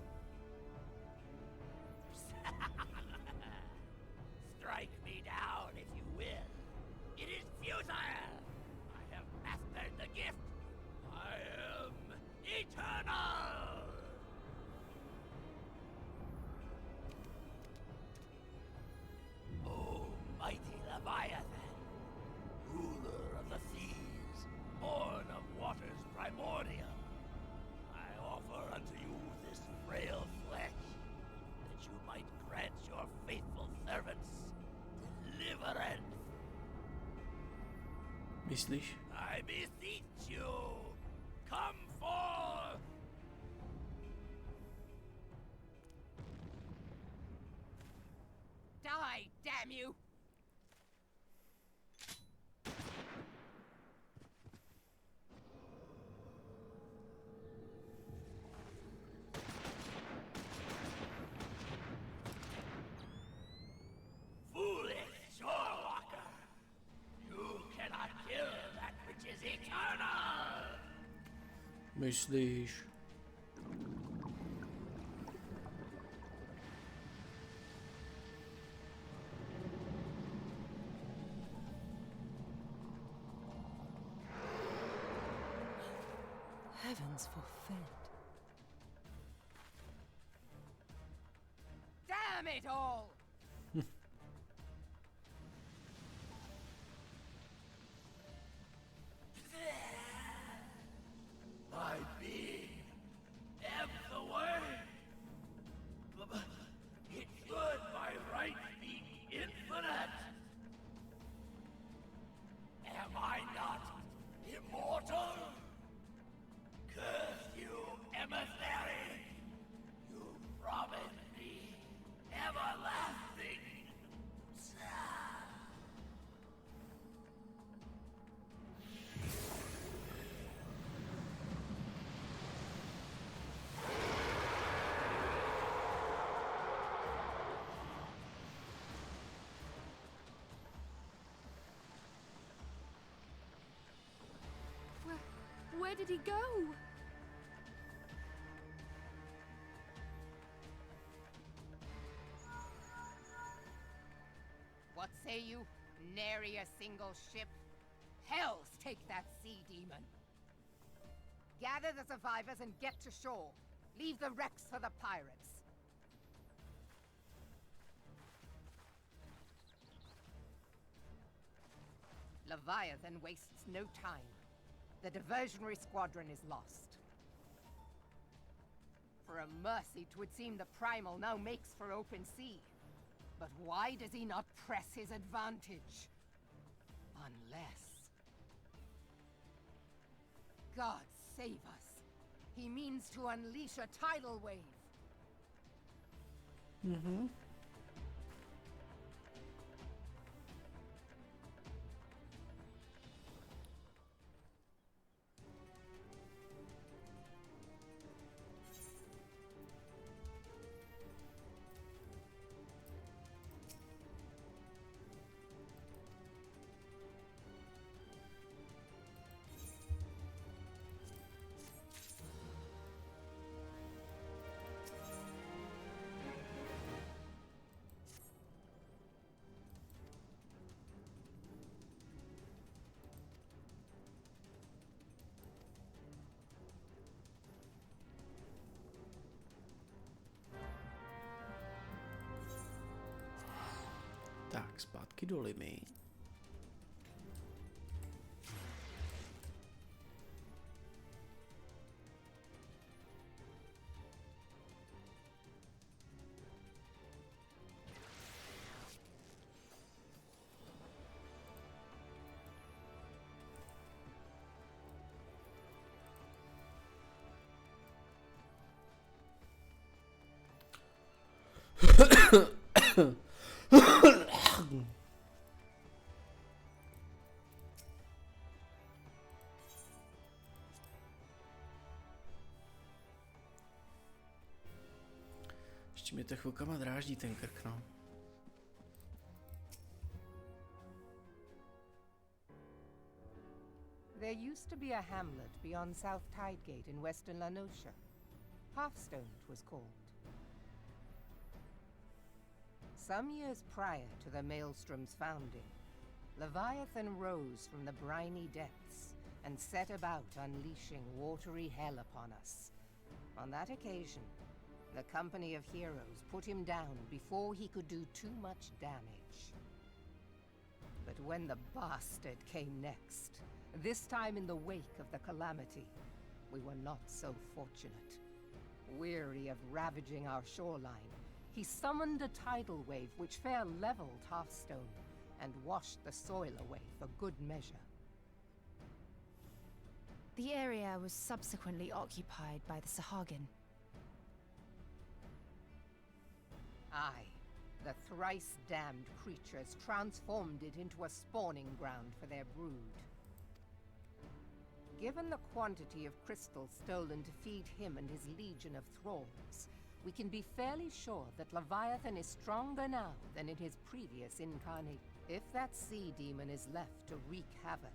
Strike me down if you will. It is futile! I have mastered the gift. I am eternal! O mighty Leviathan, ruler of the seas, born of waters primordial, I offer unto you this frail flesh, that you might grant your faithful servants deliverance. Myslíš? I beseech you, come forth! damn you! Foolish shorewalker! You cannot kill that which is eternal! Myslíš? Heavens forfend. Damn it all! My being ebbs away. It should by right be infinite. Am I not immortal? Curse you, emissary! You promised me everlasting. Where did he go? What say you? Nary a single ship? Hells take that sea demon! Gather the survivors and get to shore. Leave the wrecks for the pirates. Leviathan wastes no time. The diversionary squadron is lost. For a mercy, 'twould seem the Primal now makes for open sea. But why does he not press his advantage? Unless... God save us. He means to unleash a tidal wave. Mhm. Tak, zpátky do Limy. Ještě mě to chvilkama dráždí ten krk, no. There used to be a hamlet beyond South Tidegate in western Lanosha. Hearthstone, 'twas called. Some years prior to the Maelstrom's founding, Leviathan rose from the briny depths and set about unleashing watery hell upon us. On that occasion, the company of heroes put him down before he could do too much damage. But when the bastard came next, this time in the wake of the calamity, we were not so fortunate. Weary of ravaging our shoreline, he summoned a tidal wave which fair leveled Hearthstone and washed the soil away for good measure. The area was subsequently occupied by the Sahagin. Aye, The thrice-damned creatures transformed it into a spawning ground for their brood. Given the quantity of crystal stolen to feed him and his legion of thralls, we can be fairly sure that Leviathan is stronger now than in his previous incarnation. If that sea demon is left to wreak havoc,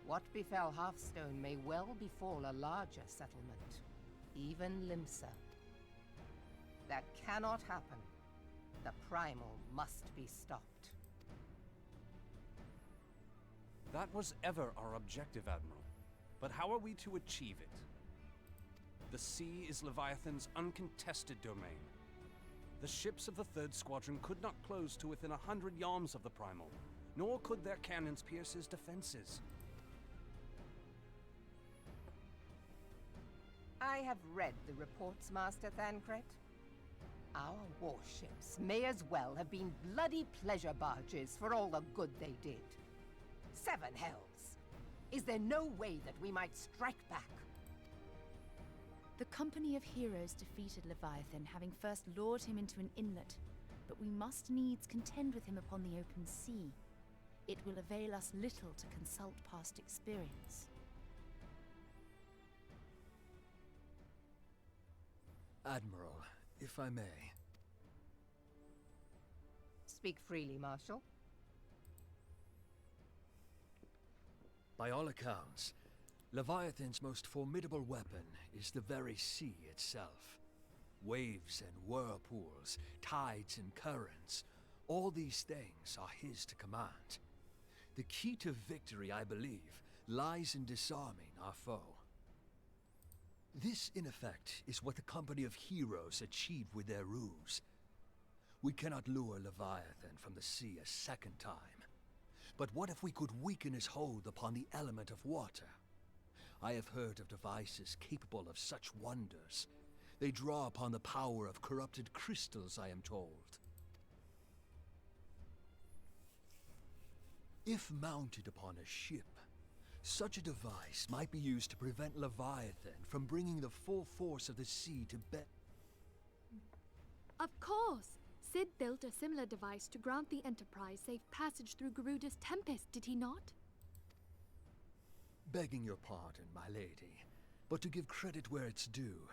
what befell Hearthstone may well befall a larger settlement, even Limsa. That cannot happen. The primal must be stopped. That was ever our objective, Admiral. But how are we to achieve it? The sea is Leviathan's uncontested domain. The ships of the 3rd Squadron could not close to within 100 yards of the primal, nor could their cannons pierce his defenses. I have read the reports, Master Thancred. Our warships may as well have been bloody pleasure barges for all the good they did. 7 hells! Is there no way that we might strike back? The company of heroes defeated Leviathan, having first lured him into an inlet, but we must needs contend with him upon the open sea. It will avail us little to consult past experience. Admiral, if I may. Speak freely, Marshal. By all accounts, Leviathan's most formidable weapon is the very sea itself. Waves and whirlpools, tides and currents, all these things are his to command. The key to victory, I believe, lies in disarming our foe. This, in effect, is what the company of heroes achieved with their ruse. We cannot lure Leviathan from the sea a second time. But what if we could weaken his hold upon the element of water? I have heard of devices capable of such wonders. They draw upon the power of corrupted crystals, I am told. If mounted upon a ship, such a device might be used to prevent Leviathan from bringing the full force of the sea to bear. Of course! Sid built a similar device to grant the Enterprise safe passage through Garuda's Tempest, did he not? Begging your pardon, my lady, but to give credit where it's due,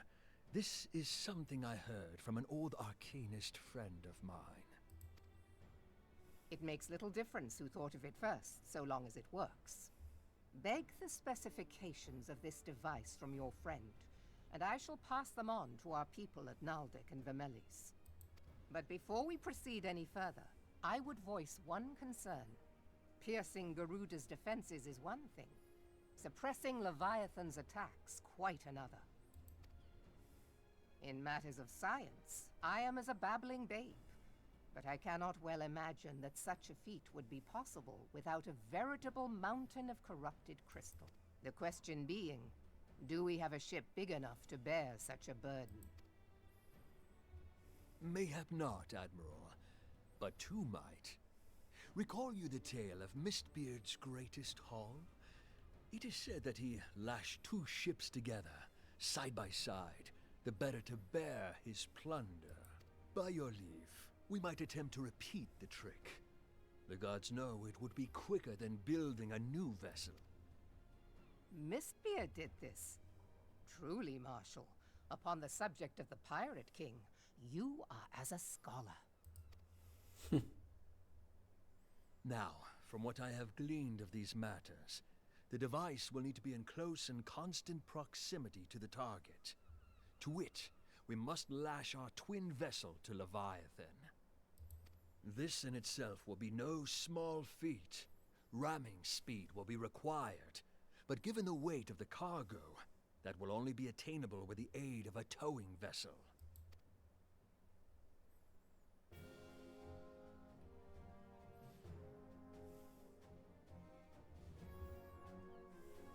this is something I heard from an old arcanist friend of mine. It makes little difference who thought of it first, so long as it works. Beg the specifications of this device from your friend, and I shall pass them on to our people at Naldic and Vermelis. But before we proceed any further, I would voice one concern. Piercing Garuda's defenses is one thing. Suppressing Leviathan's attacks, quite another. In matters of science, I am as a babbling babe. But I cannot well imagine that such a feat would be possible without a veritable mountain of corrupted crystal. The question being, do we have a ship big enough to bear such a burden? Mayhap not, Admiral, but two might. Recall you the tale of Mistbeard's greatest haul? It is said that he lashed 2 ships together, side by side, the better to bear his plunder. By your leave, we might attempt to repeat the trick. The gods know it would be quicker than building a new vessel. Mistbeard did this. Truly, Marshal, upon the subject of the Pirate King, you are as a scholar. Now, from what I have gleaned of these matters, the device will need to be in close and constant proximity to the target. To wit, we must lash our twin vessel to Leviathan. This in itself will be no small feat. Ramming speed will be required, but given the weight of the cargo, that will only be attainable with the aid of a towing vessel.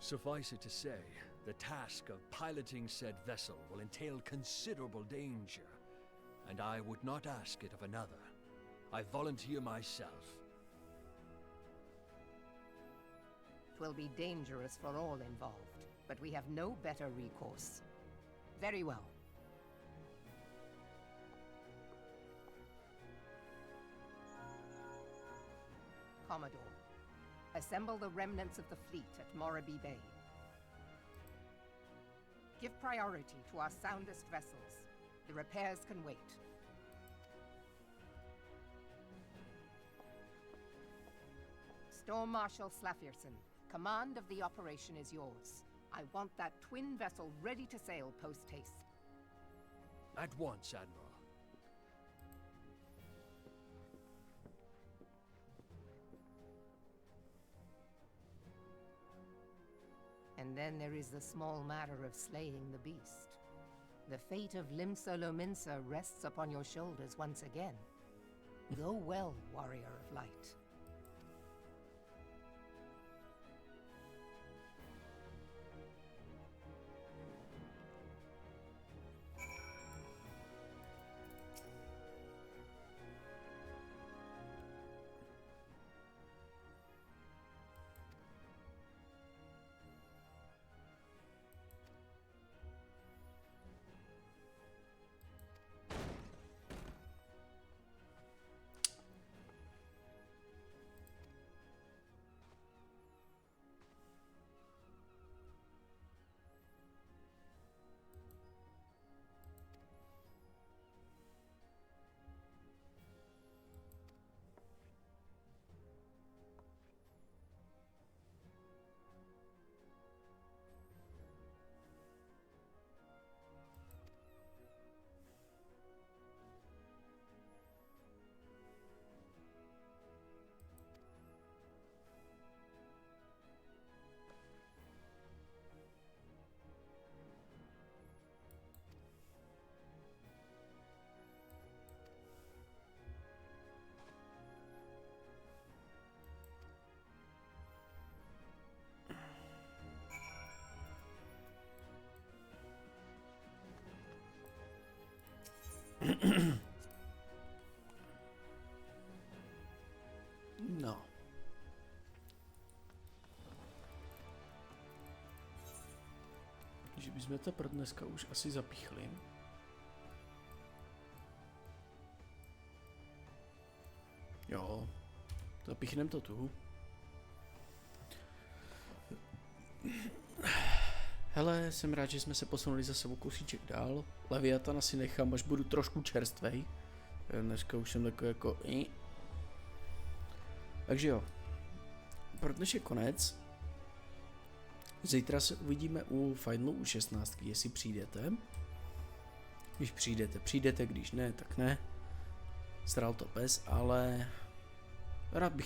Suffice it to say, the task of piloting said vessel will entail considerable danger, and I would not ask it of another. I volunteer myself. 'Twill be dangerous for all involved, but we have no better recourse. Very well. Commodore. Assemble the remnants of the fleet at Morabee Bay. Give priority to our soundest vessels. The repairs can wait. Storm Marshal Slafierson, command of the operation is yours. I want that twin vessel ready to sail post-haste. At once, Admiral. And then there is the small matter of slaying the beast. The fate of Limsa Lominsa rests upon your shoulders once again. Go well, warrior of light. No. Že bychom to pro dneska už asi zapíchli. Jo, zapíchneme to tu. Hele, jsem rád, že jsme se posunuli za sebou kousíček dál. Leviatana si nechám, až budu trošku čerstvej. Dneska už jsem takový jako... Takže jo, pro dnešek konec. Zítra se uvidíme u Finelu u 16, jestli přijdete. Když přijdete, když ne, tak ne. Sral to pes, ale rád bych